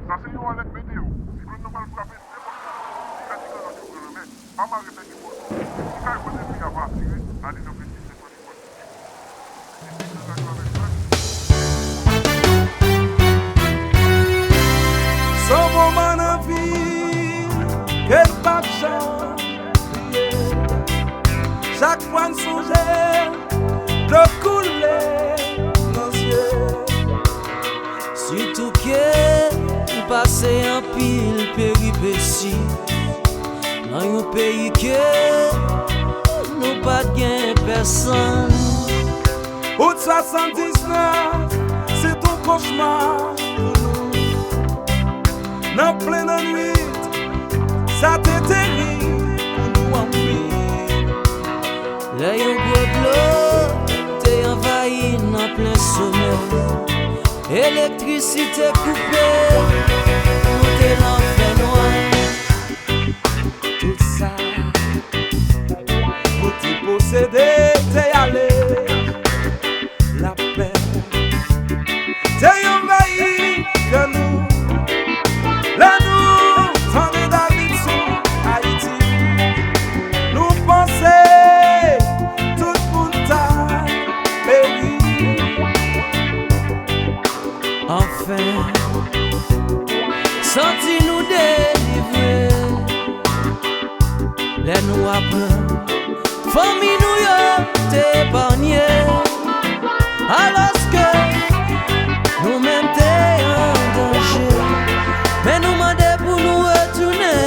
Ça c'est une wallet météo. Si vous ne mal frapper, c'est pas ça. Si vous avez dit que vous le pas mal répéter pour vous. Si vous avez posé le avoir tiré, allez dans le petit, c'est pas du Son moment en vie, quel pas de chance. Chaque fois nous songeons de couler nos yeux. Surtout que nous passons en pile péripéties dans un pays que nous pas de personne. Août 79, c'est ton cauchemar pour nous. Dans pleine nuit, ça t'est terrible pour nous en vie. Là yon gros bleu, t'es envahi dans plein sommeil. Électricité coupée, t'es l'enfer noir. Tout ça, pour t'y posséder, t'es allé. La paix, t'es envahi que nous. Là nous, Tounen David sur Haïti. Nous pensons. Enfin, senti-nous délivrer. Les nous apprennent, famille nous y t'épargner. Alors que nous-mêmes t'es en danger, mais nous demandons pour nous retourner.